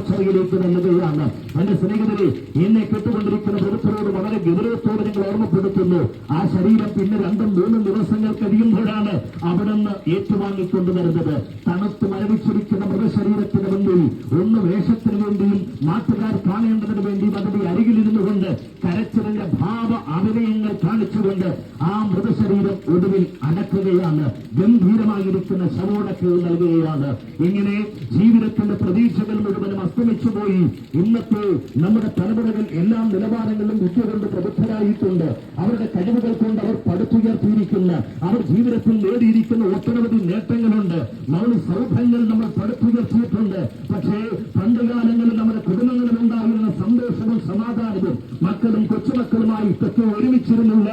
ശുപാർശയിലേക്ക് നൽകുകയാണ്. എന്റെ സ്നേഹിതരെ, എന്നെ കേട്ടുകൊണ്ടിരിക്കുന്ന പ്രവൃത്തിയോട് വളരെ ഗൗരവത്തോടെ നിങ്ങൾ ഓർമ്മപ്പെടുത്തുന്നു. ആ ശരീരം പിന്നെ 2-3 ദിവസങ്ങൾ കഴിയുമ്പോഴാണ് അവിടുന്ന് ഏറ്റുവാങ്ങിക്കൊണ്ടുവരുന്നത്. തണുത്ത് മരവിച്ചിരിക്കുന്ന മൃതശരീരത്തിന് മുന്നിൽ ഒന്ന് വേഷത്തിന് വേണ്ടിയും നാട്ടുകാർ കാണേണ്ടതിന് വേണ്ടിയും അതിന്റെ അരികിലിരുന്നു കൊണ്ട് കരച്ചിലിന്റെ ഭാവ അഭിനയങ്ങൾ കാണിച്ചുകൊണ്ട് ആ മൃതശരീരം ഒടുവിൽ അടക്കുകയാണ്. ഗംഭീരമായിരിക്കുന്ന ശവോടക്ക് നൽകുകയാണ്. ഇങ്ങനെ ജീവിതത്തിന്റെ പ്രതീക്ഷകൾ മുഴുവനും അസ്തമിച്ചുപോയി. ഇന്നത്തെ നമ്മുടെ തലമുറകൾ എല്ലാ നിലവാരങ്ങളിലും വിദ്യ കൊണ്ട് പ്രബുദ്ധരായിട്ടുണ്ട്. അവരുടെ കഴിവുകൾ കൊണ്ട് അവർ പടുത്തുയർത്തിയിരിക്കുന്ന, അവർ ജീവിതത്തിൽ നേടിയിരിക്കുന്ന ഒട്ടനവധി നേട്ടങ്ങളുണ്ട്. മൗന സൗധങ്ങൾ നമ്മൾ പടുത്തുയർത്തിയിട്ടുണ്ട്. പക്ഷേ പണ്ടുകാലങ്ങളിൽ നമ്മുടെ കുടുംബങ്ങളിൽ ഉണ്ടായിരുന്ന സന്തോഷവും സമാധാനവും മക്കളും കൊച്ചുമക്കളുമായി ഇതൊക്കെ ഒരുമിച്ചിരുന്നില്ല.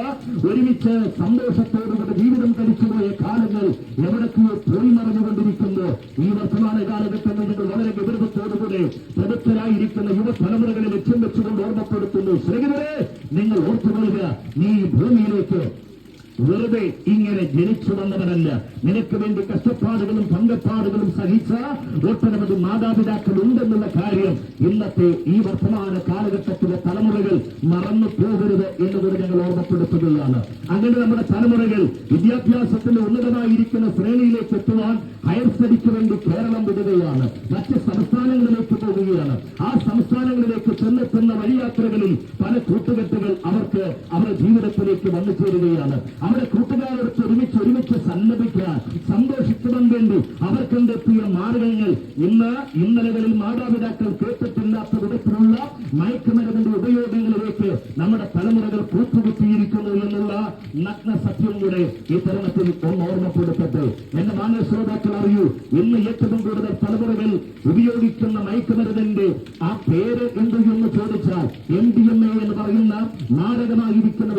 ഒരുമിച്ച് സന്തോഷത്തോടുകൂടെ ജീവിതം കഴിച്ചുപോയ കാലങ്ങൾ എവിടൊക്കെയോ പോയി മറഞ്ഞുകൊണ്ടിരിക്കുന്നു. ഈ വർത്തമാന കാലഘട്ടങ്ങൾ നിങ്ങൾ വളരെ ഗൗരവത്തോടുകൂടെ പ്രബുദ്ധരായിരിക്കുന്ന യുവതലമുറകളെ ലക്ഷ്യം വെച്ചുകൊണ്ട് ഓർമ്മപ്പെടുത്തുന്നു. സ്നേഹിതരെ, നിങ്ങൾ ഓർത്തുകൊള്ളുക, നീ ഭൂമിയിലേക്ക് വെറുതെ ഇങ്ങനെ ജനിച്ചു വന്നവനല്ല. നിനക്ക് വേണ്ടി കഷ്ടപ്പാടുകളും പങ്കപ്പാടുകളും സഹിച്ച ഒട്ടനവധി മാതാപിതാക്കൾ ഉണ്ടെന്നുള്ള കാര്യം ഇന്നത്തെ ഈ വർത്തമാന കാലഘട്ടത്തിലെ തലമുറകൾ മറന്നു പോകരുത് എന്നുകൂടി ഞങ്ങൾ ഓർമ്മപ്പെടുത്തുകയാണ്. അങ്ങനെ നമ്മുടെ തലമുറകൾ വിദ്യാഭ്യാസത്തിന്റെ ഉന്നതമായിരിക്കുന്ന ശ്രേണിയിലേക്ക് എത്തുവാൻ ഹയർ സ്റ്റഡിക്ക് വേണ്ടി കേരളം വിടുകയാണ്. മറ്റ് സംസ്ഥാനങ്ങളിലേക്ക് പോവുകയാണ്. ആ സംസ്ഥാനങ്ങളിലേക്ക് ചെന്നെത്തുന്ന വഴിയാത്രകളിൽ പല കൂട്ടുകെട്ടുകൾ അവർക്ക് അവരുടെ ജീവിതത്തിലേക്ക് വന്നു ചേരുകയാണ്. അവിടെ കൂട്ടുകാരോട് ഒരുമിച്ച് സല്ലപിക്കാൻ, സന്തോഷിക്കുവാൻ വേണ്ടി അവർ കണ്ടെത്തിയ മാർഗങ്ങൾ ഇന്നലകളിൽ മാതാപിതാക്കൾ കേട്ടിട്ടില്ലാത്ത വിധത്തിലുള്ള മയക്കുമരുന്നിന്റെ ഉപയോഗങ്ങളിലേക്ക് നമ്മുടെ തലമുറകൾ കൂട്ടുകുത്തിയിരിക്കുന്നു എന്നുള്ള നഗ്ന സത്യം കൂടെ ഈ തരുണത്തിൽ ഒന്ന് ഓർമ്മപ്പെടുത്തട്ടെ. എന്റെ മാന്യ ശ്രോതാക്കൾ അറിയൂ, ഇന്ന് ഏറ്റവും കൂടുതൽ തലമുറകൾ ഉപയോഗിക്കുന്ന മയക്കുമരുന്നിന്റെ ആ പേര് എന്ത് എന്ന് ചോദിച്ചാൽ MDMA എന്ന് പറയുന്ന മാരകമായിരിക്കുന്ന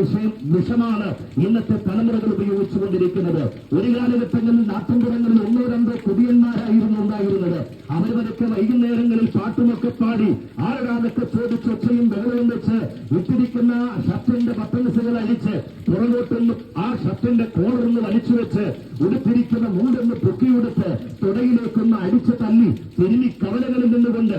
വിഷമാണ് ഇന്നത്തെ തലമുറകൾ ഉപയോഗിച്ചുകൊണ്ടിരിക്കുന്നത്. ഒരു കാലഘട്ടങ്ങളിൽ നാട്ടിൻപുറങ്ങളിൽ 1-2 കുടിയന്മാരായിരുന്നു ഉണ്ടായിരുന്നത്. അവർ വരക്കെ വൈകുന്നേരങ്ങളിൽ പാട്ടുമൊക്കെ പാടി ആരടാതൊക്കെ ചോദിച്ച് ഒച്ചയും ബഹളവും വെച്ച് ഇട്ടിരിക്കുന്ന ഷർട്ടിന്റെ ബട്ടൺസുകൾ അഴിച്ച് പുറകോട്ടൊന്ന് ആ ഷർട്ടിന്റെ കോളറൊന്ന് വലിച്ചു വെച്ച് ഉടുത്തിരിക്കുന്ന മൂടൊന്ന് പൊക്കിയെടുത്ത് തുടയിലേക്കൊന്ന് അടിച്ചു തല്ലി തിരുമി കവലകളിൽ നിന്നുകൊണ്ട്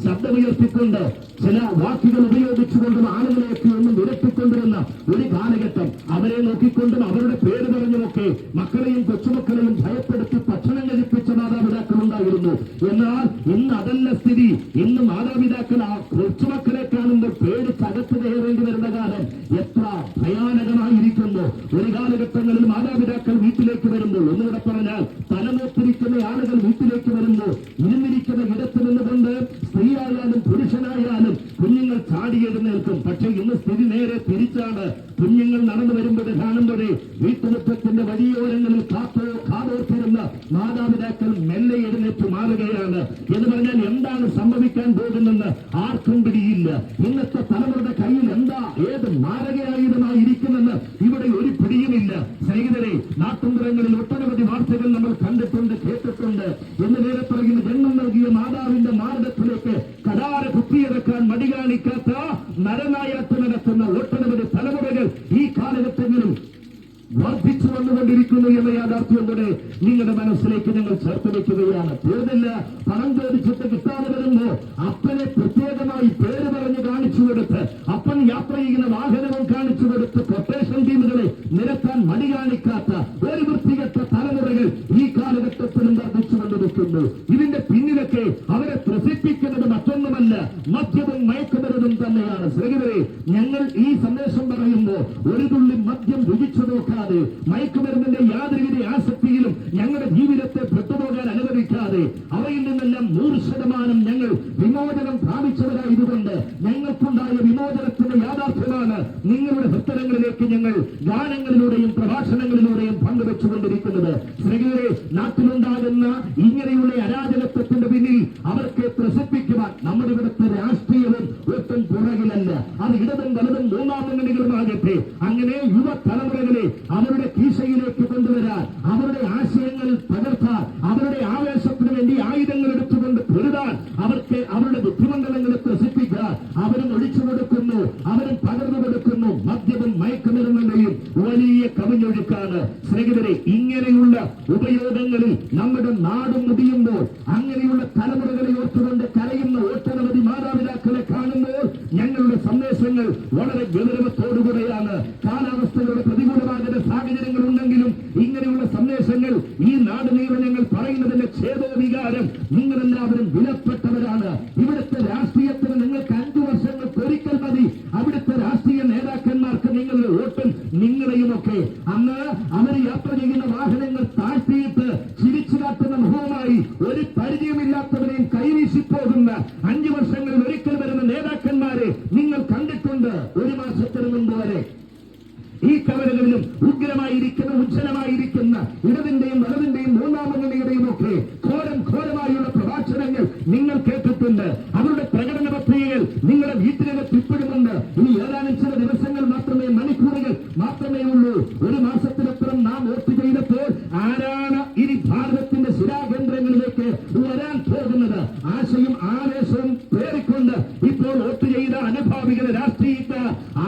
ശബ്ദമുയർത്തിക്കൊണ്ട് ചില വാക്കുകൾ ഉപയോഗിച്ചുകൊണ്ടും ആളുകളെയൊക്കെ ഒന്നും വിരട്ടിക്കൊണ്ടിരുന്ന ഒരു കാലഘട്ടം. അവരെ നോക്കിക്കൊണ്ടും അവരുടെ പേര് പറഞ്ഞുമൊക്കെ മക്കളെയും കൊച്ചുമക്കളെയും ഭയപ്പെടുത്തി ഭക്ഷണം കഴിപ്പിച്ച മാതാപിതാക്കൾ ഉണ്ടായിരുന്നു. എന്നാൽ ഇന്ന് അതല്ല സ്ഥിതി. ഇന്ന് മാതാപിതാക്കൾ ആ കൊച്ചുമക്കളെ കാണുമ്പോൾ പേടിച്ചകത്ത് കയറേണ്ടി വരുന്ന കാലം എത്ര ഭയാനകമായിരിക്കുന്നു. ഒരു കാലഘട്ടങ്ങളിൽ മാതാപിതാക്കൾ വീട്ടിലേക്ക് വരുമ്പോൾ, ഒന്നുകൂടെ പറഞ്ഞാൽ തലമൂത്തിരിക്കുന്ന ആളുകൾ വീട്ടിലേക്ക് വരുമ്പോൾ ഇരുന്നിരിക്കുന്ന ഇടത്ത് നിന്നുകൊണ്ട് സ്ത്രീയായാലും പുരുഷനായാലും കുഞ്ഞുങ്ങൾ ചാടിയെഴുന്നേൽക്കും. പക്ഷേ ഇന്ന് സ്ഥിതി നേരെ തിരിച്ചാണ്. കുഞ്ഞുങ്ങൾ നടന്നു വരുമ്പോഴേ കാണുമ്പോഴേ വീട്ടുമുറ്റത്തിന്റെ വഴിയോരങ്ങളിൽ കാതോർത്തിരുന്ന മാതാപിതാക്കൾ മെല്ലെ എഴുന്നേറ്റ് മാറുകയാണ്. എന്ന് പറഞ്ഞാൽ എന്താണ് സംഭവിക്കാൻ പോകുന്നെന്ന് ആർക്കും പിടിയില്ല. ഇന്നത്തെ തലമുറയുടെ കയ്യിൽ ഏത് മാരകയായുധമായിരിക്കുമെന്ന് ഇവിടെ ഒരു പിടിയുമില്ല. സ്നേഹിതരെ, നാട്ടുമ്പുറങ്ങളിൽ ഒട്ടനവധി വാർത്തകൾ നമ്മൾ കണ്ടിട്ടുണ്ട്, കേട്ടിട്ടുണ്ട്. എന്ന് നേരെ പറയുന്ന ജന്മം നൽകിയ മാതാവിന്റെ മാർഗത്തിലേക്ക് കടാര കുത്തിയിറക്കാൻ മടി കാണിക്കാത്ത നരനായാട്ട് നടത്തുന്ന ഒട്ടനവധി തലമുറകൾ ഈ കാലഘട്ടങ്ങളിലും വർദ്ധിച്ചു വന്നുകൊണ്ടിരിക്കുന്നു എന്ന യാഥാർത്ഥ്യം കൂടെ നിങ്ങളുടെ മനസ്സിലേക്ക് ഞങ്ങൾ ചേർത്ത് വെക്കുകയാണ്. തീർന്നില്ല, പണം ചോദിച്ചിട്ട് കിട്ടാതെ വരുമ്പോ അപ്പനെ പ്രത്യേകമായി പേര് പറഞ്ഞ് കാണിച്ചു കൊടുത്ത്, അപ്പൻ യാത്ര ചെയ്യുന്ന വാഹനവും കാണിച്ചു കൊടുത്ത് കൊട്ടേഷൻ ടീമുകളെ നിരത്താൻ മടി കാണിക്കാത്ത ഒരു വൃത്തികെട്ട തലമുറകൾ ഈ കാലഘട്ടത്തിലും വർദ്ധിച്ചുകൊണ്ടിരിക്കുന്നു. ഇതിന്റെ പിന്നിലൊക്കെ അവരെ ത്രസിപ്പിക്കുന്നത് മറ്റൊന്നുമല്ല, മദ്യവും മയക്കുമരുന്നും തന്നെയാണ്. സ്നേഹിതരെ, ഞങ്ങൾ ഈ സന്ദേശം പറയുമ്പോൾ ഒരു തുള്ളി മദ്യം രുചിച്ചു നോക്കാതെ, മയക്കുമരുന്നിന്റെ യാതൊരുവിധ ആസക്തിയിലും ഞങ്ങളുടെ ജീവിതത്തെ പെട്ടുപോകാൻ അനുവദിക്കാതെ അവയിൽ നിന്നെല്ലാം 100% ഞങ്ങൾ വിമോചനം പ്രാപിച്ചവരായതുകൊണ്ട് ഞങ്ങൾക്കുണ്ടായ വിമോചനത്തിന്റെ യാഥാർത്ഥ്യമാണ് നിങ്ങളുടെ ഹൃദയങ്ങളിലേക്ക് ഞങ്ങൾ ഗാനങ്ങളിലൂടെയും പ്രഭാഷണങ്ങളിലൂടെയും പങ്കുവെച്ചുകൊണ്ടിരിക്കുന്നത്. സ്നേഹിതരെ, നാട്ടിലുണ്ടാകുന്ന ഇങ്ങനെയുള്ള അരാജകത്വത്തിന്റെ പിന്നിൽ അവർക്ക് ത്രസിപ്പിക്കുവാൻ നമ്മുടെ ഇവിടുത്തെ രാഷ്ട്രീയവും ഒട്ടും പുറകിലല്ല. അത് ഇടതും വലതും മൂന്നാം മുന്നണികളുമാകട്ടെ, അങ്ങനെ യുവ തലമുറകളെ അവരുടെ കീശയിലേക്ക് കൊണ്ടുവരാൻ, അവരുടെ ആശയങ്ങൾ പകർത്താൻ, അവരുടെ ആവേശത്തിന് വേണ്ടി ആയുധങ്ങൾ എടുത്തുകൊണ്ട് പൊരുതാൻ, അവർക്ക് അവരുടെ ബുദ്ധിമണ്ഡലങ്ങളെ ത്രസിപ്പിക്കാൻ അവരും ഒഴിച്ചു കൊടുക്കുന്നു, അവരും പകർന്നു കൊടുക്കുന്നു. മദ്യവും മയക്കുമരുന്നിന്റെയും വലിയ കവിഞ്ഞൊഴുക്കാണ്. സ്നേഹിതരെ, ഇങ്ങനെയുള്ള ഉപയോഗങ്ങളിൽ നമ്മുടെ നാട് മുടിയുമ്പോൾ അങ്ങനെയുള്ള തലമുറകളെ ഓർത്തുകൊണ്ട് കരയുന്ന ഗൗരവത്തോടുകൂടെയാണ്. കാലാവസ്ഥകളുടെ പ്രതികൂലമാകുന്ന സാഹചര്യങ്ങൾ ഉണ്ടെങ്കിലും ഇങ്ങനെയുള്ള സന്ദേശങ്ങൾ ഈ നാട് നീളം ഞങ്ങൾ പറയുന്നതിന്റെ ഛേദോവികാരം നിങ്ങളെല്ലാവരും വിലപ്പെട്ടവരാണ്. ഇവിടുത്തെ രാഷ്ട്രീയത്തിന് നിങ്ങൾക്ക് 5 വർഷങ്ങൾക്ക് ഒരിക്കൽ മതി. അവിടുത്തെ രാഷ്ട്രീയ നേതാക്കന്മാർക്ക് നിങ്ങളുടെ വോട്ടും നിങ്ങളെയുമൊക്കെ അന്ന് അവർ യാത്ര ചെയ്യുന്ന വാഹനങ്ങൾ താഴ്ത്തിയിട്ട് ചിരിച്ചു കാട്ടുന്ന മുഖവുമായി ഒരു പരിചയമില്ലാത്തവരെയും കൈവീശിപ്പോകുന്ന 5 വർഷങ്ങളിൽ ഒരിക്കൽ വരുന്ന നേതാക്കന്മാരെ നിങ്ങൾ കണ്ടിട്ടുണ്ട്. 1 മാസത്തിന് മുമ്പ് വരെ ഈ കവലകളിലും ഉഗ്രമായിരിക്കുന്ന ഉജ്ജ്വലമായിരിക്കുന്ന ഇടതിന്റെയും വലതിന്റെയും മൂന്നാം മുന്നണിയുടെയും ഒക്കെ ഘോരമായുള്ള പ്രഭാഷണങ്ങൾ നിങ്ങൾ കേട്ടിട്ടുണ്ട്. അവരുടെ പ്രകടന പത്രികകൾ നിങ്ങളുടെ വീട്ടിനകത്ത് ഇപ്പോഴുമുണ്ട്. ഇനി ഏതാനും ചില ദിവസങ്ങൾ മാത്രമേ, മണിക്കൂറുകൾ മാത്രമേ ഉള്ളൂ. 1 മാസത്തിനപ്പുറം നാം വോട്ട് ചെയ്തപ്പോൾ ആരാണ് ഇനി ഭാരതത്തിന്റെ ശിലാകേന്ദ്രങ്ങളിലേക്ക് വരാൻ പോകുന്നത്? ആശയും ആവേശവും പേറിക്കൊണ്ട് ഇപ്പോൾ വോട്ട് ചെയ്ത അനുഭാവികളെ രാഷ്ട്രീയ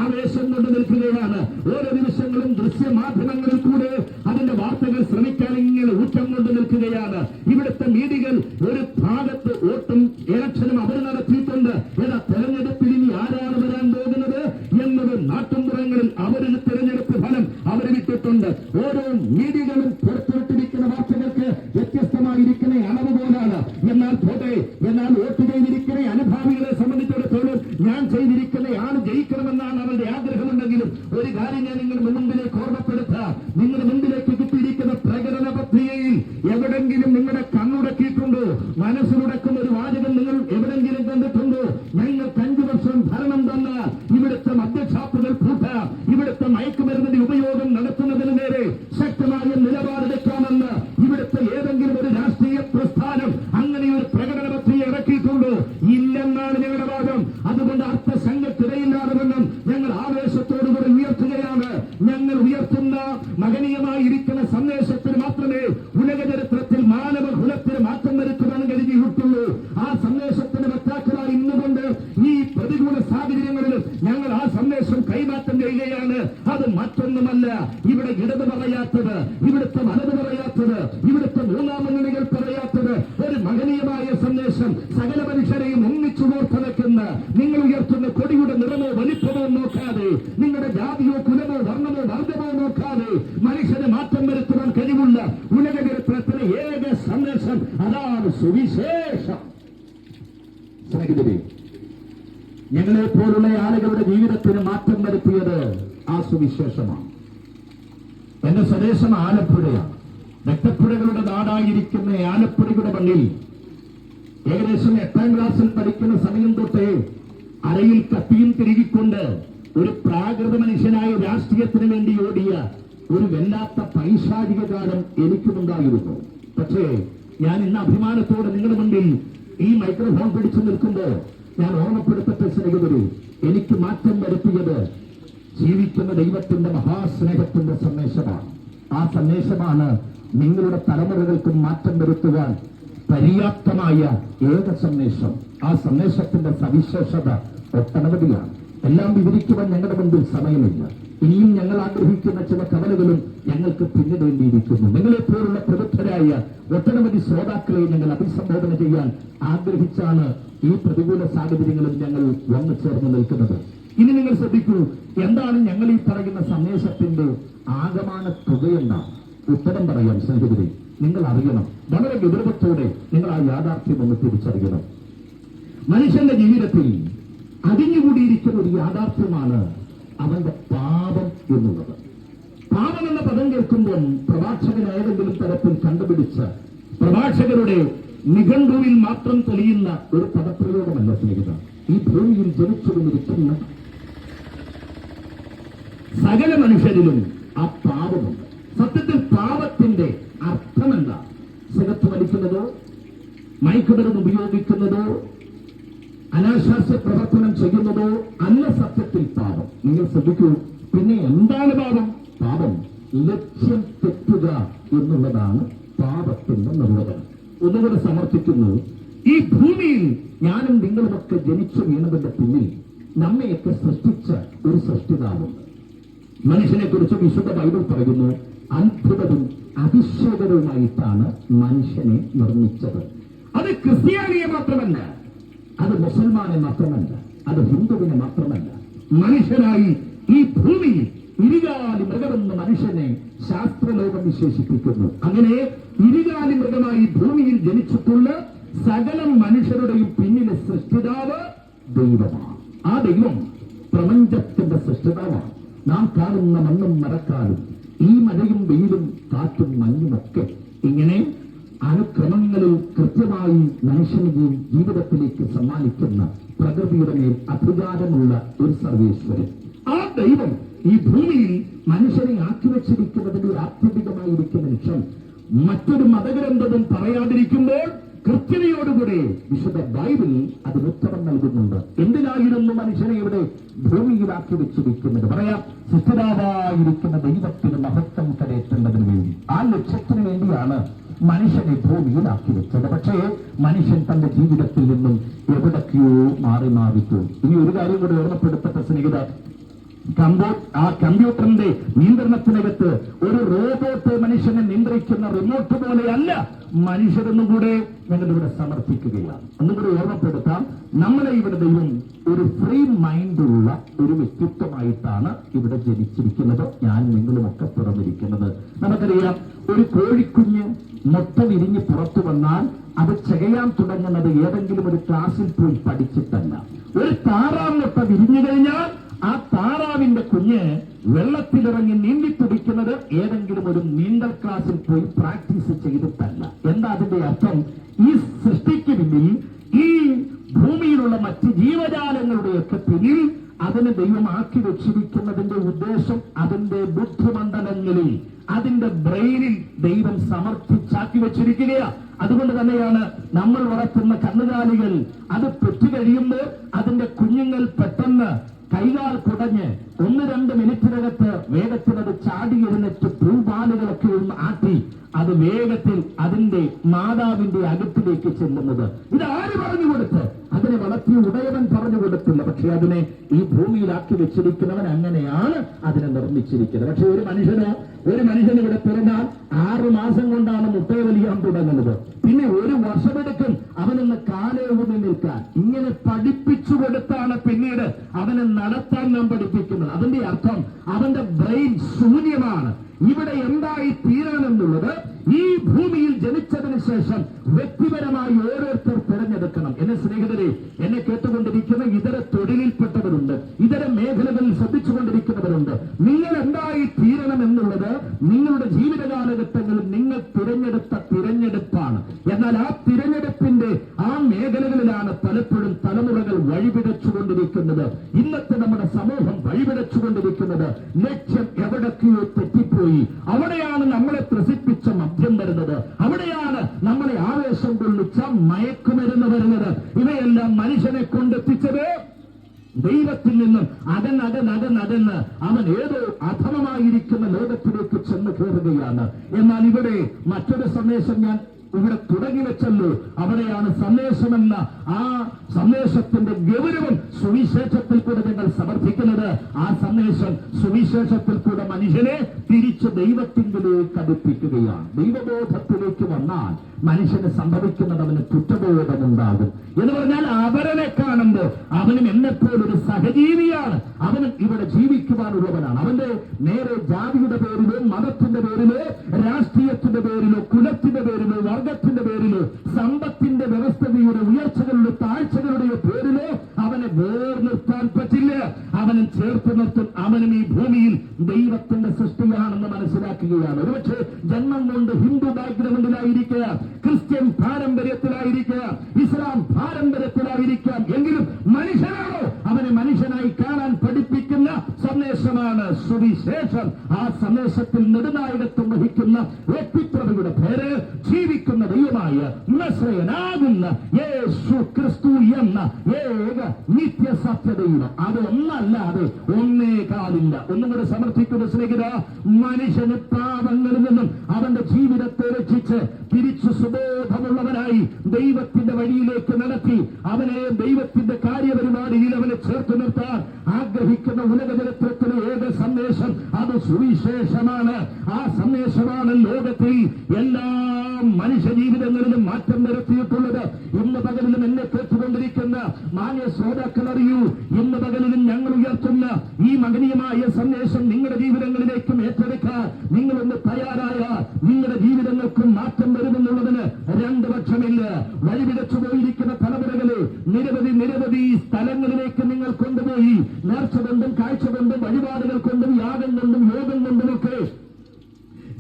ആവേശം കൊണ്ട് നിൽക്കുകയാണ്. ഓരോ നിമിഷങ്ങളും ദൃശ്യമാധ്യമങ്ങളിൽ കൂടെ അതിന്റെ വാർത്തകൾ ശ്രമിക്കാൻ ഇങ്ങനെ ഊറ്റം കൊണ്ട് നിൽക്കുകയാണ്. ഇവിടുത്തെ മീഡിയകൾ ഒരു ഭാഗത്ത് വോട്ടും ഇലക്ഷനും അവർ നടത്തിയിട്ടുണ്ട്. ഏതാ തെരഞ്ഞെടുപ്പിൽ ഇനി ആരാണ് വരാൻ പോകുന്നത് എന്നത് നാട്ടുമ്പുറങ്ങളിൽ അവരൊരു തെരഞ്ഞെടുപ്പ് ഫലം അവർ വിട്ടിട്ടുണ്ട്. ഓരോ മീഡിയകളും പുറത്തുവിട്ടിരിക്കുന്ന വാർത്തകൾക്ക് വ്യത്യസ്തമായിരിക്കുന്ന അളവ് പോലാണ്. എന്നാൽ വോട്ട് ചെയ്തിരിക്കുന്ന അനുഭാവികളെ സംബന്ധിച്ചിടത്തോളം ഞാൻ ചെയ്തിരിക്കുന്ന ആൾ ജയിക്കണമെന്നാണ് അവരുടെ ആഗ്രഹമുണ്ടെങ്കിലും ഒരു കാര്യം ഞാൻ നിങ്ങളുടെ മുമ്പിലേക്ക് ഓർമ്മപ്പെടുത്താം. നിങ്ങളുടെ മുമ്പിലേക്ക് കിട്ടിയിരിക്കുന്ന പ്രകടന പത്രികയിൽ എവിടെങ്കിലും നിങ്ങളുടെ കണ്ണുടക്കിയിട്ടുണ്ടോ? മനസ്സിലുടക്കുന്ന ഒരു വാചകം നിങ്ങൾ എവിടെങ്കിലും കണ്ടിട്ടുണ്ടോ? ഞങ്ങൾക്ക് 5 വർഷം ഭരണം തന്നാൽ ഇവിടുത്തെ മദ്യഷാപ്പുകൾ പൂട്ടാം, ഇവിടുത്തെ മയക്കുമരുന്നിന്റെ ഉപയോഗം നടത്തുന്നതിന് നേരെ ശക്തമായ നിലപാടെടുക്കാമെന്ന് ഇവിടുത്തെ ഏതെങ്കിലും ഒരു രാഷ്ട്രീയ പ്രസ്ഥാനം അങ്ങനെ ഒരു പ്രകടന പത്രിക ഇറക്കിയിട്ടുണ്ടോ? ഇല്ലെന്നാണ് ഞങ്ങളുടെ വാദം. അതുകൊണ്ട് അർത്ഥസംഖ്യക്കിടയില്ലാതെ വണ്ണം ഞങ്ങൾ ആവേശത്തോടുകൂടി ഉയർത്തുകയാണ്. ഞങ്ങൾ ഉയർത്തുന്ന മഹനീയമായിരിക്കുന്ന സന്ദേശത്തിന് മാത്രമേ ഉലക ചരിത്രത്തിൽ മാനവ കുലത്തിന് മാറ്റം വരുത്തുവാൻ കഴിഞ്ഞിട്ടുള്ളൂ. ആ സന്ദേശത്തിന് വക്താക്കളായി ഇന്നുകൊണ്ട് ഈ പ്രതികൂല സാഹചര്യങ്ങളിൽ ഞങ്ങൾ ആ സന്ദേശം കൈമാറ്റം ചെയ്യുകയാണ്. അത് മറ്റൊന്നുമല്ല, ഇവിടെ ഇടത് പറയാത്തത്, ഇവിടുത്തെ വലത് പറയാത്തത്, ഇവിടുത്തെ മൂന്നാം മുന്നണികൾ പറയാത്തത് ഒരു മഹനീയമായ സന്ദേശം. സകല മനുഷ്യരെയും ഒന്നിച്ചു ഓർത്ത് വെക്കുന്ന, നിങ്ങൾ ഉയർത്തുന്ന കൊടിയുടെ നിറമോ വലിപ്പമോ നോക്കാതെ, നിങ്ങളുടെ ജാതിയോ കുലമോ വർണ്ണമോ വർഗമോ നോക്കാതെ മനുഷ്യന് മാറ്റം വരുത്തുവാൻ കഴിവുള്ള ഉലക ചരിത്രത്തിലെ ഏക സന്ദേശം അതാണ് സുവിശേഷം. സ്നേഹിതരെ, ഞങ്ങളെ പോലുള്ള ആളുകളുടെ ജീവിതത്തിന് മാറ്റം വരുത്തിയത് ആ സുവിശേഷമാണ്. എന്റെ സ്വദേശം ആലപ്പുഴയാണ്. രക്തപ്പുഴകളുടെ നാടായിരിക്കുന്ന ആലപ്പുഴയുടെ മണ്ണിൽ ഏകദേശം 8ാം ക്ലാസ്സിൽ പഠിക്കുന്ന സമയം തൊട്ടേ അരയിൽ കത്തിയും തിരികിക്കൊണ്ട് ഒരു പ്രാകൃത മനുഷ്യനായ രാഷ്ട്രീയത്തിന് വേണ്ടി ഓടിയ ഒരു വല്ലാത്ത പൈശാചിക കാലം എനിക്കുമുണ്ടായിരുന്നു. പക്ഷേ ഞാൻ ഇന്ന് അഭിമാനത്തോടെ നിങ്ങളുടെ മുന്നിൽ ഈ മൈക്രോഫോൺ പിടിച്ചു നിൽക്കുമ്പോൾ ഞാൻ ഓർമ്മപ്പെടുത്തട്ടെ സ്നേഹിതരെ, എനിക്ക് മാറ്റം വരുത്തിയത് ജീവിക്കുന്ന ദൈവത്തിന്റെ മഹാസ്നേഹത്തിന്റെ സന്ദേശമാണ്. ആ സന്ദേശമാണ് നിങ്ങളുടെ തലമുറകൾക്ക് മാറ്റം വരുത്തുവാൻ പര്യാപ്തമായ ഏക സന്ദേശം. ആ സന്ദേശത്തിന്റെ സവിശേഷത ഒട്ടനവധിയാണ്. എല്ലാം വിവരിക്കുവാൻ ഞങ്ങളുടെ മുമ്പിൽ സമയമില്ല. ഇനിയും ഞങ്ങൾ ആഗ്രഹിക്കുന്ന ചില കവലകളും ഞങ്ങൾക്ക് പിന്നിടേണ്ടിയിരിക്കുന്നു. നിങ്ങളെപ്പോലുള്ള പ്രബുദ്ധരായ ഒട്ടനവധി ശ്രോതാക്കളെ ഞങ്ങൾ അഭിസംബോധന ചെയ്യാൻ ആഗ്രഹിച്ചാണ് ഈ പ്രതികൂല സാഹചര്യങ്ങളിൽ ഞങ്ങൾ വന്നു ചേർന്ന് നിൽക്കുന്നത്. ഇനി നിങ്ങൾ ശ്രദ്ധിക്കൂ, എന്താണ് ഞങ്ങൾ ഈ പറയുന്ന സന്ദേശത്തിന്റെ ആകമാന തുകയെന്നാണ്? ഉത്തരം പറയാൻ സ്നേഹിതരെ, നിങ്ങൾ അറിയണം, വളരെ ഗൗരവത്തോടെ നിങ്ങൾ ആ യാഥാർത്ഥ്യം ഒന്ന് തിരിച്ചറിയണം. മനുഷ്യന്റെ ജീവിതത്തിൽ അടിഞ്ഞുകൂടിയിരിക്കുന്ന ഒരു യാഥാർത്ഥ്യമാണ് അവന്റെ പാപം എന്നുള്ളത്. പാപം എന്ന പദം കേൾക്കുമ്പോൾ പ്രഭാഷകൻ ഏതെങ്കിലും തരത്തിൽ കണ്ടുപിടിച്ച പ്രഭാഷകരുടെ നിഘണ്ടുവിൽ മാത്രം തെളിയുന്ന ഒരു പദപ്രയോഗമല്ല സ്നേഹിത. ഈ ഭൂമിയിൽ ജനിച്ചു കൊണ്ടിരിക്കുന്ന സകല മനുഷ്യരിലും ആ പാപമുണ്ട്. സത്യത്തിൽ പാപത്തിന്റെ അർത്ഥമെന്ത? സിഗരറ്റ് വലിക്കുന്നതോ, മയക്കുമരുന്ന് ഉപയോഗിക്കുന്നതോ, അനാശാസ്യ പ്രവർത്തനം ചെയ്യുന്നതോ അല്ല സത്യത്തിൽ പാപം. നിങ്ങൾ ശ്രദ്ധിക്കൂ. പിന്നെ എന്താണ് പാപം? പാപം ലക്ഷ്യം തെറ്റുക എന്നുള്ളതാണ് പാപത്തിന്റെ നിർവചനം. ഒന്നുകൂടെ സമർത്ഥിക്കുന്നു, ഈ ഭൂമിയിൽ ഞാനും നിങ്ങളുമൊക്കെ ജനിച്ചു വീണതിന്റെ പിന്നിൽ നമ്മയൊക്കെ സൃഷ്ടിച്ച ഒരു സൃഷ്ടിതാവുണ്ട്. മനുഷ്യനെ കുറിച്ച് വിശുദ്ധ ബൈബിൾ പറയുന്നു, അത്ഭുതവും അതിശയകരവുമായിട്ടാണ് മനുഷ്യനെ നിർമ്മിച്ചത്. അത് ക്രിസ്ത്യാനിയെ മാത്രമല്ല, അത് മുസൽമാനെ മാത്രമല്ല, അത് ഹിന്ദുവിനെ മാത്രമല്ല, മനുഷ്യനായി ഈ ഭൂമിയിൽ ഇരുകാലി മൃഗമെന്ന് മനുഷ്യനെ ശാസ്ത്രലോകം വിശേഷിപ്പിക്കുന്നു. അങ്ങനെ ഇരുകാലി മൃഗമായി ഭൂമിയിൽ ജനിച്ചിട്ടുള്ള സകല മനുഷ്യരുടെയും പിന്നിലെ സൃഷ്ടിതാവ് ദൈവമാണ്. ആ ദൈവം പ്രപഞ്ചത്തിന്റെ സൃഷ്ടിതാവാണ്. നാം കാണുന്ന മണ്ണും മരക്കാലും ഈ മഴയും വെയിലും കാറ്റും മഞ്ഞുമൊക്കെ ഇങ്ങനെ അനുക്രമങ്ങളിൽ കൃത്യമായി മനുഷ്യന് ജീവിതത്തിലേക്ക് സമ്മാനിക്കുന്ന പ്രകൃതിയുടെ മേൽ അധികാരമുള്ള ഒരു സർവേശ്വരൻ. ആ ദൈവം ഈ ഭൂമിയിൽ മനുഷ്യനെ ആക്കി വെച്ചിരിക്കുന്നതിന്റെ ആത്യന്തികമായിരിക്കുന്ന ലക്ഷ്യം മറ്റൊരു മതഗ്രന്ഥവും പറയാതിരിക്കുമ്പോൾ കൃത്യതയോടുകൂടെ വിശുദ്ധ ബൈബിൾ അതിന് ഉത്തരം നൽകുന്നുണ്ട്. എന്തിനായിരുന്നു മനുഷ്യനെ ഇവിടെ ഭൂമിയിലാക്കി വെച്ചിരിക്കുന്നത്? പറയാം, സൃഷ്ടിതാവായിരിക്കുന്ന ദൈവത്തിന് മഹത്വം കരയേറ്റേണ്ടതിന് വേണ്ടി, ആ ലക്ഷ്യത്തിന് വേണ്ടിയാണ് മനുഷ്യനെ ഭൂമിയിലാക്കി വെച്ചത്. പക്ഷേ മനുഷ്യൻ തന്റെ ജീവിതത്തിൽ നിന്നും എവിടൊക്കെയോ മാറി മാറിപ്പോയി. ഇനി ഒരു കാര്യം കൂടി ഓർമ്മപ്പെടുത്തട്ടെ സ്നേഹിത, ആ കമ്പ്യൂട്ടറിന്റെ നിയന്ത്രണത്തിനകത്ത് ഒരു റോബോട്ട് മനുഷ്യനെ നിയന്ത്രിക്കുന്ന റിമോട്ട് പോലെയല്ല മനുഷ്യരെന്നും കൂടെ ഞങ്ങളിവിടെ സമർപ്പിക്കുകയാണ്. ഒന്നുകൂടി ഓർമ്മപ്പെടുത്താം, നമ്മളെ ഇവിടെ ദൈവം ഒരു ഫ്രീ മൈൻഡുള്ള ഒരു വ്യക്തിത്വമായിട്ടാണ് ഇവിടെ ജനിച്ചിരിക്കുന്നത്. ഞാൻ നിങ്ങളുമൊക്കെ പിറന്നിരിക്കുന്നത്. നമുക്കറിയാം, ഒരു കോഴിക്കുഞ്ഞ് മുട്ട വിരിഞ്ഞ് പുറത്തു വന്നാൽ അത് ചെയ്യാൻ തുടങ്ങുന്നത് ഏതെങ്കിലും ഒരു ക്ലാസ്സിൽ പോയി പഠിച്ചിട്ടല്ല. ഒരു താറാവ് മുട്ട വിരിഞ്ഞു കഴിഞ്ഞാൽ ആ താറാവിന്റെ കുഞ്ഞ് വെള്ളത്തിലിറങ്ങി നീന്തി തുടിക്കുന്നത് ഏതെങ്കിലും ഒരു നീന്തൽ ക്ലാസ്സിൽ പോയി പ്രാക്ടീസ് ചെയ്തിട്ടല്ല. എന്താ അതിന്റെ അർത്ഥം? ഈ സൃഷ്ടിക്ക് പിന്നിൽ, ഈ ഭൂമിയിലുള്ള മറ്റ് ജീവജാലങ്ങളുടെയൊക്കെ പിന്നിൽ അതിന് ദൈവം ആക്കി വെച്ചിരിക്കുന്നതിന്റെ ഉദ്ദേശം അതിന്റെ ബുദ്ധിമണ്ഡലങ്ങളിൽ, അതിന്റെ ബ്രെയിനിൽ ദൈവം സമർപ്പിച്ചാക്കി വെച്ചിരിക്കുകയാണ്. അതുകൊണ്ട് തന്നെയാണ് നമ്മൾ വളർത്തുന്ന കന്നുകാലികൾ അത് പെറ്റു കഴിയുമ്പോൾ അതിന്റെ കുഞ്ഞുങ്ങൾ പെട്ടെന്ന് കൈകാൽ കുടഞ്ഞ് 1-2 മിനിറ്റിനകത്ത് വേഗത്തിൽ അത് ചാടി എഴുന്നേറ്റ് പൂപാലുകളൊക്കെ ഒന്ന് ആട്ടി അത് വേഗത്തിൽ അതിന്റെ മാതാവിന്റെ അകത്തിലേക്ക് ചെല്ലുന്നത്. ഇത് ആര് പറഞ്ഞു കൊടുത്ത്? അതിനെ വളർത്തിയ ഉടയവൻ പറഞ്ഞു കൊടുത്തില്ല. പക്ഷെ അതിനെ ഈ ഭൂമിയിലാക്കി വെച്ചിരിക്കുന്നവൻ അങ്ങനെയാണ് അതിനെ നിർമ്മിച്ചിരിക്കുന്നത്. പക്ഷെ ഒരു മനുഷ്യന് ഇവിടെ പിറന്നാൽ 6 മാസം കൊണ്ടാണ് മുട്ടയെ വലിയാൻ തുടങ്ങുന്നത്. പിന്നെ 1 വർഷമെടുക്കും അവനൊന്ന് കാലേവുന്ന് നിൽക്കാൻ. ഇങ്ങനെ പഠിപ്പിച്ചു കൊടുത്താണ് പിന്നീട് അവനെ നടത്താൻ നാം പഠിപ്പിക്കുന്നത്. അതിന്റെ അർത്ഥം അവന്റെ ബ്രെയിൻ ശൂന്യമാണ്. ഇവിടെ എന്തായി തീരാനെന്നുള്ളത് ഈ ഭൂമിയിൽ ജനിച്ചതിന് ശേഷം വ്യക്തിപരമായി ഓരോരുത്തർ തിരഞ്ഞെടുക്കണം. എന്നെ സ്നേഹിതരെ, എന്നെ കേട്ടുകൊണ്ടിരിക്കുന്ന ഇതര തൊഴിലിൽപ്പെട്ടവരുണ്ട്, ഇതര മേഖലകളിൽ ശ്രദ്ധിച്ചുകൊണ്ടിരിക്കുന്നവരുണ്ട്. നിങ്ങൾ എന്തായി തീരണം എന്നുള്ളത് നിങ്ങളുടെ ജീവിത കാലഘട്ടങ്ങളിൽ നിങ്ങൾ തിരഞ്ഞെടുത്ത തിരഞ്ഞെടുപ്പാണ്. എന്നാൽ ആ തിരഞ്ഞെടുപ്പിന്റെ ആ മേഖലകളിലാണ് പലപ്പോഴും തലമുറകൾ വഴിപിഴച്ചുകൊണ്ടിരിക്കുന്നത്. ഇന്നത്തെ നമ്മുടെ സമൂഹം വഴിപിഴച്ചുകൊണ്ടിരിക്കുന്നത്. ലക്ഷ്യം എവിടൊക്കെയോ തെറ്റിപ്പോയി. അവിടെയാണ് നമ്മളെ ത്രസിപ്പിച്ച മദ്യം വരുന്നത്. അവിടെയാണ് നമ്മളെ ആവേശം കൊള്ളിച്ച മയക്കുമരുന്ന് വരുന്നത്. ഇവയെല്ലാം മനുഷ്യനെ കൊണ്ടെത്തിച്ചത് ദൈവത്തിൽ നിന്നും അകന്നകന്ന് അവൻ ഏതോ അധമമായിരിക്കുന്ന ലോകത്തിലേക്ക് ചെന്ന് കയറുകയാണ്. എന്നാൽ ഇവിടെ മറ്റൊരു സന്ദേശം ഞാൻ ഇവിടെ തുടങ്ങി വെച്ചല്ലോ. അവിടെയാണ് സന്ദേശമെന്ന ആ സന്ദേശത്തിന്റെ ഗൗരവം സുവിശേഷത്തിൽ കൂടെ ഞങ്ങൾ സമർപ്പിക്കുന്നത്. ആ സന്ദേശം സുവിശേഷത്തിൽ കൂടെ മനുഷ്യനെ തിരിച്ച് ദൈവത്തിലേക്ക് അടുപ്പിക്കുകയാണ്. ദൈവബോധത്തിലേക്ക് വന്നാൽ മനുഷ്യന് സംഭവിക്കുന്നത് അവന് കുറ്റബോധമുണ്ടാകും. എന്ന് പറഞ്ഞാൽ അവരനെ കാണുമ്പോൾ അവനും എന്നെപ്പോലൊരു സഹജീവിയാണ്. അവനും ഇവിടെ ജീവിക്കുവാനുള്ളവനാണ്. അവന്റെ നേരെ ജാതിയുടെ പേരിലോ മതത്തിന്റെ പേരിലോ രാഷ്ട്രീയത്തിന്റെ പേരിലോ കുലത്തിന്റെ പേരിലോ വർഗത്തിന്റെ പേരിലോ സമ്പത്തിന്റെ വ്യവസ്ഥയുടെ ഉയർച്ചകളുടെ താഴ്ചകളുടെ പേരിലോ അവനെ വേർനിർത്താൻ പറ്റില്ല. അവനും ചേർത്ത് നിർത്തും. അവനും ഈ ഭൂമിയിൽ ദൈവത്തിന്റെ സൃഷ്ടിയാണെന്ന് മനസ്സിലാക്കുകയാണ്. ഒരുപക്ഷെ ജന്മം കൊണ്ട് ഹിന്ദു ബാക്ക്ഗ്രൗണ്ടിലായിരിക്കുക, ക്രിസ്ത്യൻ പാരമ്പര്യത്തിലായിരിക്കുക, ഇസ്ലാം പാരമ്പര്യത്തിലായിരിക്കാം. എങ്കിലും മനുഷ്യനാണോ? അവനെ മനുഷ്യനായി കാണാൻ പഠിപ്പിക്കുന്ന സന്ദേശമാണ് സുവിശേഷം. ആ സന്ദേശത്തിൽ നെടുനായകത്വം വഹിക്കുന്ന വ്യക്തിത്വയുടെ പേര് ജീവിക്കുന്ന ദൈവമായ നസ്രയനാകുന്ന യേശു ക്രിസ്തു എന്ന ഏക നിത്യസത്യദൈവം. അത് ഒന്നല്ലാതെ ഒന്നേ കാലില്ല. ഒന്നും കൂടെ സമർത്ഥിക്കുന്ന സ്നേഹിത, മനുഷ്യന് പാപങ്ങളിൽ നിന്നും അവന്റെ ജീവിതത്തെ രക്ഷിച്ച് തിരിച്ചു സുബോധമുള്ളവനായി ദൈവത്തിന്റെ വഴിയിലേക്ക് നടത്തി അവനെ ദൈവത്തിന്റെ കാര്യപരിപാടിയിൽ അവനെ ചേർത്ത് നിർത്താൻ ആഗ്രഹിക്കുന്ന ഉലക ചരിത്രത്തിലെ ഏക സന്ദേശം അത് സുവിശേഷമാണ്. ആ സന്ദേശമാണ് ലോകത്തിൽ എല്ലാ മനുഷ്യ ജീവിതങ്ങളിലും മാറ്റം വരുത്തിയിട്ടുള്ളത്. ഇന്ന് പകലിലും എന്നെ കേട്ടുകൊണ്ടിരിക്കുന്ന മാന്യ ശ്രോതാക്കൾ അറിയൂ, ഇന്ന് പകലിലും ഞങ്ങൾ ഉയർത്തുന്ന ഈ മഹനീയമായ സന്ദേശം നിങ്ങളുടെ ജീവിതങ്ങളിലേക്കും ഏറ്റെടുക്കാൻ നിങ്ങളൊന്ന് തയ്യാറായ നിങ്ങളുടെ ജീവിതങ്ങൾക്കും മാറ്റം വരുമെന്നുള്ളതിന് രണ്ട് പക്ഷമില്ല. വഴിപിഴച്ചു പോയിരിക്കുന്ന തലമുറകളെ നിരവധി സ്ഥലങ്ങളിലേക്ക് നിങ്ങൾ കൊണ്ടുപോയി നേർച്ച കൊണ്ടും കാഴ്ച കൊണ്ടും വഴിപാടുകൾ കൊണ്ടും യാഗം കൊണ്ടും യോഗം കൊണ്ടുമൊക്കെ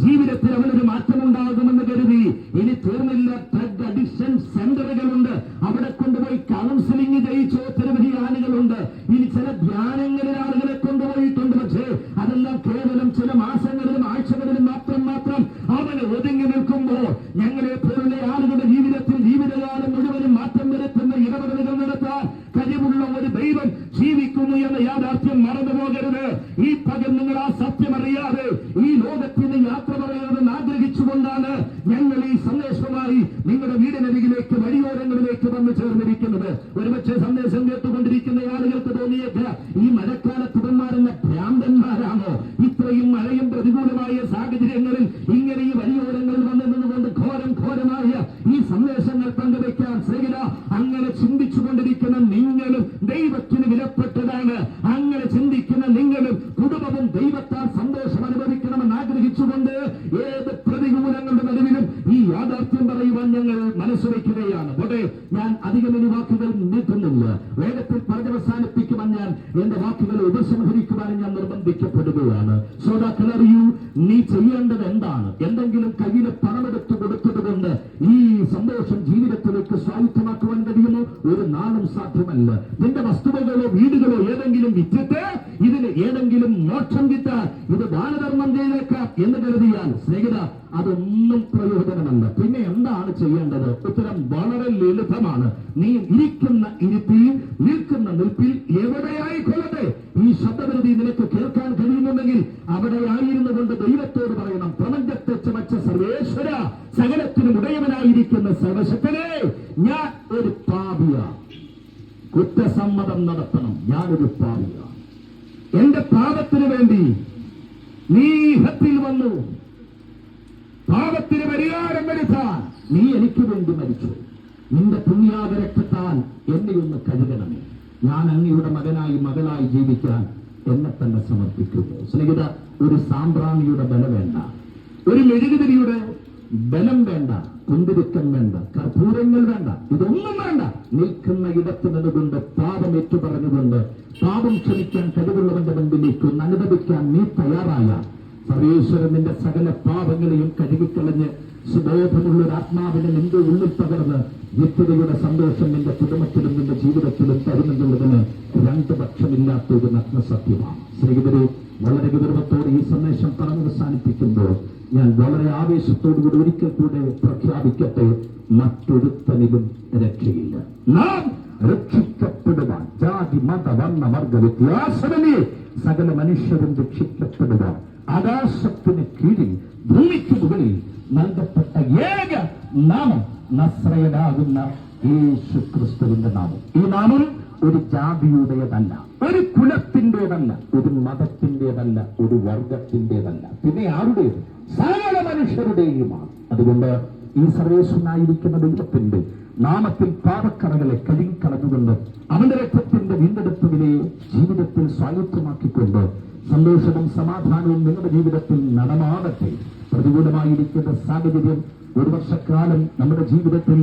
ജീവിതത്തിൽ അവനൊരു മാറ്റമുണ്ടാകുമെന്ന് കരുതി ഇനി തീർന്നില്ല. ഡ്രഗ് അഡിക്ഷൻ സെന്ററുകളുണ്ട്, അവിടെ കൊണ്ടുപോയി കൗൺസിലിംഗ് ചെയ്യിച്ച നിരവധി ആളുകളുണ്ട്. ഇനി ചില ധ്യാനങ്ങളിൽ ആളുകളെ കൊണ്ടുപോയിട്ടുണ്ട്. പക്ഷേ അതെല്ലാം കേവലം ചില മാസങ്ങളിലും ആഴ്ചകളിലും മാത്രം അവന് ഒതുങ്ങി നിൽക്കുമ്പോൾ ഞങ്ങളെ പോലുള്ള ആളുകളുടെ ജീവിതത്തിൽ ജീവിതകാലം മുഴുവനും മാറ്റം വരുത്തുന്ന ഇടപെടലുകൾ നടത്താൻ കഴിവുള്ള ഒരു ദൈവം ജീവിക്കുന്നു എന്ന യാഥാർത്ഥ്യം മറന്നുപോകരുത്. ഈ പകൽ നിങ്ങൾ ആ സത്യമറിയാതെ ഈ ലോകത്തിന് യാത്ര പറയണമെന്ന് ആഗ്രഹിച്ചുകൊണ്ടാണ് ഞങ്ങൾ ഈ സന്ദേശവുമായി നിങ്ങളുടെ വീടിനരികിലേക്ക് വഴിയോരങ്ങളിലേക്ക് വന്നു ചേർന്നിരിക്കുന്നത്. ഒരുപക്ഷെ സന്ദേശം കേട്ടുകൊണ്ടിരിക്കുന്ന ആളുകൾക്ക് തോന്നിയേക്ക് ഈ മഴക്കാലത്ത് ഇവന്മാരെന്ന ഭ്രാന്തന്മാരാണോ? ഇത്രയും മഴയും പ്രതികൂലമായ സാഹചര്യങ്ങളിൽ ഇങ്ങനെ ഈ വഴിയോരങ്ങളിൽ വന്നു നിന്നുകൊണ്ട് ഘോരമായ ഈ സന്ദേശങ്ങൾ പങ്കുവയ്ക്കാൻ സ്നേഹിത, അങ്ങനെ ചിന്തിച്ചുകൊണ്ടിരിക്കുന്ന നിങ്ങളും ദൈവത്തിന് വിലപ്പെട്ടതാണ്. അങ്ങനെ ചിന്തിക്കുന്ന നിങ്ങളും കുടുംബവും ദൈവത്താൽ സന്തോഷം അനുഭവിക്കണമെന്ന് ആഗ്രഹിച്ചുകൊണ്ട് ഏത് പ്രതികൂലങ്ങളുടെ നടുവിലും ഈ യാഥാർത്ഥ്യം പറയുവാൻ ഞങ്ങൾ മനസ്സുവയ്ക്കുകയാണ്. പക്ഷേ ഞാൻ അധികം ഇനി വാക്കുകൾ നീട്ടുന്നില്ല. വേഗത്തിൽ പറഞ്ഞവസാനിപ്പിക്കുവാൻ ഞാൻ എന്റെ വാക്കുകളെ ഉപസംഹരിക്കുവാൻ ഞാൻ നിർബന്ധിക്കപ്പെടുകയാണ്. ശ്രോതാക്കൾ അറിയൂ, നീ ചെയ്യേണ്ടത് എന്താണ്? എന്തെങ്കിലും കയ്യിലെ പണമെടുത്ത് കൊടുത്തതുകൊണ്ട് ഈ സന്തോഷം ജീവിതത്തിലേക്ക് സ്വായത്തമാക്കുവാൻ കഴിയുമോ? ഒരു നാളും സാധ്യമല്ല. നിന്റെ വസ്തുവകളോ വീടുകളോ ഏതെങ്കിലും വിറ്റിട്ട് ഇതിന് ഏതെങ്കിലും മോക്ഷം കിട്ടാൻ ഇത് ദാനധർമ്മം ചെയ്തേക്കാം എന്ന് കരുതിയാൽ സ്നേഹിത, അതൊന്നും പ്രയോജനമല്ല. പിന്നെ എന്താണ് ചെയ്യേണ്ടത്? ഉത്തരം വളരെ ലളിതമാണ്. നീ ഇരിക്കുന്ന ഇരുത്തിയിൽ നിൽക്കുന്ന നിൽപ്പിൽ എവിടെയായിക്കൊള്ളട്ടെ ഈ ശബ്ദപരിധി നിനക്ക് കേൾക്കാൻ കഴിയുന്നുണ്ടെങ്കിൽ അവിടെയായിരുന്നു കൊണ്ട് ദൈവത്തോട് പറയണം, പ്രപഞ്ചത്തെ ചമച്ച സർവേശ്വര, സകലത്തിനും ഉടയവനായിരിക്കുന്ന സർവശക്തനെ, ഞാൻ ഒരു പാപിയാണ്. കുറ്റസമ്മതം നടത്തണം. ഞാനൊരു പാപിയാണ്. എന്റെ പാപത്തിന് വേണ്ടി നീ ഹത്തിൽ വന്നു. പാപത്തിന് പരിഹാരം വരുത്താൻ നീ എനിക്ക് വേണ്ടി മരിച്ചു. നിന്റെ പുണ്യാക രക്തത്താൽ എന്നെ ഒന്ന് കഴുകണമേ. ഞാൻ അങ്ങയുടെ മകനായി മകളായി ജീവിക്കാൻ എന്നെ തന്നെ സമർപ്പിക്കുന്നു. സ്നേഹിത, ഒരു സാമ്പ്രാണിയുടെ ബലം വേണ്ട, ഒരു മെഴുകുതിരിയുടെ ബലം വേണ്ട, കുന്തിരിക്കം വേണ്ട, കർപ്പൂരങ്ങൾ വേണ്ട, ഇതൊന്നും വേണ്ട. നിൽക്കുന്ന ഇടത്ത് നിന്നുകൊണ്ട് പാപം ഏറ്റുപറഞ്ഞുകൊണ്ട് പാപം ക്ഷമിക്കാൻ കഴിവുള്ളവന്റെ മുമ്പിലേക്ക് ഒന്ന് അനുഭവിക്കാൻ നീ തയ്യാറായ സർവേശ്വരൻ നിന്റെ സകല പാപങ്ങളെയും കഴുകിക്കളഞ്ഞ് സുബോധമുള്ള ഒരു ആത്മാവിനെ നിന്റെ ഉള്ളിൽ പകർന്ന് നിത്യതയുടെ സന്തോഷം നിന്റെ കുടുംബത്തിലും നിന്റെ ജീവിതത്തിലും തരുമെന്നുള്ളതിന് രണ്ട് പക്ഷമില്ലാത്ത ഒരു നഗ്നസത്യമാണ്. സ്നേഹിതരെ, വളരെ ഗൗരവത്തോടെ ഈ സന്ദേശം പറഞ്ഞവസാനിപ്പിക്കുമ്പോൾ ഞാൻ വളരെ ആവേശത്തോടുകൂടി ഒരിക്കൽ കൂടെ പ്രഖ്യാപിക്കട്ടെ, മറ്റൊരുത്തനിലും രക്ഷയില്ല. നാം രക്ഷിക്കപ്പെടുവാൻ ജാതി മത വർണ്ണ വർഗ വ്യത്യാസമേ സകല മനുഷ്യരും രക്ഷിക്കപ്പെടുവാൻ ആകാശത്തിന് കീഴിൽ ഭൂമിക്ക് മുകളിൽ നൽകപ്പെട്ട ഏക നാമം നസ്രയനാകുന്ന യേശു ക്രിസ്തുവിന്റെ നാമം. ഈ നാമം ഒരു ജാതിയുടേതല്ല, ഒരു കുലത്തിൻ്റെതല്ല, ഒരു മതത്തിൻ്റെതല്ല, ഒരു വർഗത്തിൻ്റെതല്ല, പിന്നെ ആരുടേത്? സകല മനുഷ്യരുടെയുമാണ്. അതുകൊണ്ട് ഈ സർവേശ്വരനായിരിക്കുന്ന ദൈവത്തിന്റെ നാമത്തിൽ പാപക്കറകളെ കഴുകിക്കളഞ്ഞുകൊണ്ട് അവന്റെ രക്തത്തിന്റെ വീണ്ടെടുപ്പിനെ ജീവിതത്തിൽ സ്വായത്തമാക്കിക്കൊണ്ട് സന്തോഷവും സമാധാനവും നിങ്ങളുടെ ജീവിതത്തിൽ നടമാടട്ടെ. പ്രതികൂലമായിരിക്കുന്ന സാഹചര്യം ഒരു വർഷക്കാലം നമ്മുടെ ജീവിതത്തിൽ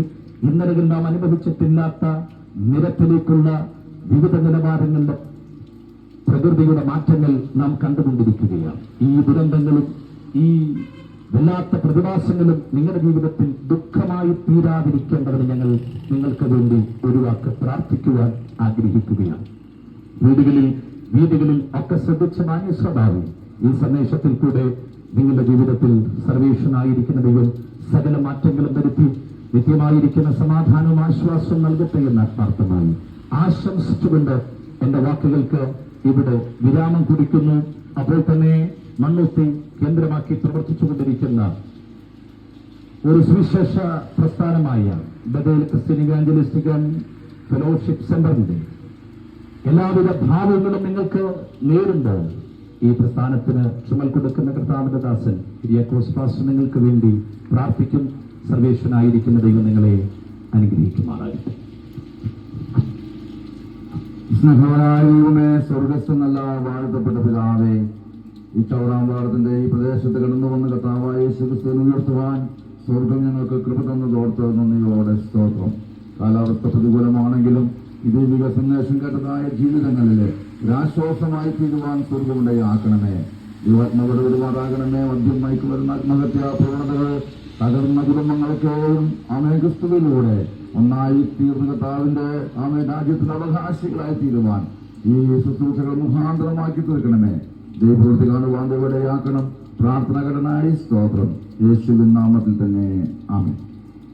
ഇന്നലെ നാം അനുഭവിച്ചിട്ടില്ലാത്ത നിരത്തിലേക്കുള്ള വിവിധ നിലവാരങ്ങളുടെ പ്രകൃതിയുടെ മാറ്റങ്ങൾ നാം കണ്ടുകൊണ്ടിരിക്കുകയാണ്. ഈ ദുരന്തങ്ങളും ഈ വല്ലാത്ത പ്രതിഭാസങ്ങളും നിങ്ങളുടെ ജീവിതത്തിൽ ദുഃഖമായി തീരാതിരിക്കേണ്ടതിന് ഞങ്ങൾ നിങ്ങൾക്ക് വേണ്ടി ഒരു വാക്ക് പ്രാർത്ഥിക്കുവാൻ ആഗ്രഹിക്കുകയാണ്. വീടുകളിൽ ഒക്കെ ശ്രദ്ധിച്ച മാന്യ സ്വഭാവം ഈ സന്ദേശത്തിൽ കൂടെ നിങ്ങളുടെ ജീവിതത്തിൽ സർവേശ്വരനായിരിക്കുന്ന ദൈവം സകല മാറ്റങ്ങളും വരുത്തി നിത്യമായിരിക്കുന്ന സമാധാനവും ആശ്വാസവും നൽകട്ടെ എന്ന് ആത്മാർത്ഥമായി ആശംസിച്ചുകൊണ്ട് എന്റെ വാക്കുകൾക്ക് ഇവിടെ വിരാമം കുറിക്കുന്നു. അപ്പോൾ തന്നെ മണ്ണുത്തി കേന്ദ്രമാക്കി പ്രവർത്തിച്ചുകൊണ്ടിരിക്കുന്ന ഒരു സുവിശേഷ പ്രസ്ഥാനമായ ബഥേൽ ക്രിസ്ത്യൻ ഇവാഞ്ചലിസ്റ്റിക് ഫെലോഷിപ്പ് സെന്ററിന്റെ എല്ലാവിധ ഭാവങ്ങളും നിങ്ങൾക്ക് നേരുമ്പോൾ ഈ പ്രസ്ഥാനത്തിന് ചുമൽ കൊടുക്കുന്ന കർത്താവിന്റെ ദാസൻ കുര്യാക്കോസ് പാസ്റ്റർ നിങ്ങൾക്ക് വേണ്ടി പ്രാർത്ഥിക്കും. സർവേശ്വരനായിരിക്കുന്ന ദൈവം നിങ്ങളെ അനുഗ്രഹിക്കുമാറായിരിക്കും. സ്നേഹവാനായ ദൈവമേ, സ്വർഗസ്ഥനല്ല വാഴ്ത്തപ്പെട്ട പിതാവേ, ഈ ചൗറാമ്പാടത്തിന്റെ ഈ പ്രദേശത്ത് കടന്നു വന്ന് കർത്താവായ യേശുക്രിസ്തുവിനെ ഉയർത്തുവാൻ സ്വർഗം ഞങ്ങൾക്ക് കൃപ തന്നതോർത്ത് നന്ദിയോടെ സ്തോത്രം. കാലാവസ്ഥ പ്രതികൂലമാണെങ്കിലും ഇത് വികസനേഷം കേട്ടതായ ജീവിതങ്ങളിലെ ഒരാശ്വാസമായി തീരുവാൻ സ്വർഗമുണ്ടാക്കണമേ. ദൈവാത്മകയുടെ ഒരുപാടാകണമേ. മദ്യം മയക്കുമരുന്ന് ആത്മഹത്യാ പ്രവണതകൾ തകർന്ന കുടുംബങ്ങളൊക്കെയും ആമേ ക്രിസ്തുവിലൂടെ ഒന്നായി തീർന്ന കർത്താവിന്റെ ആമേ രാജ്യത്തിന്റെ അവകാശികളായി തീരുവാൻ ഈ ശുശ്രൂഷകൾ മുഖാന്തരമാക്കി തീർക്കണമേ. ദൈവപ്രവൃത്തി കാണുവാൻ ഇവിടെയാക്കണം. പ്രാർത്ഥന ഘടനായി സ്തോത്രം. യേശുവിൻ നാമത്തിൽ തന്നെ ആമേൻ.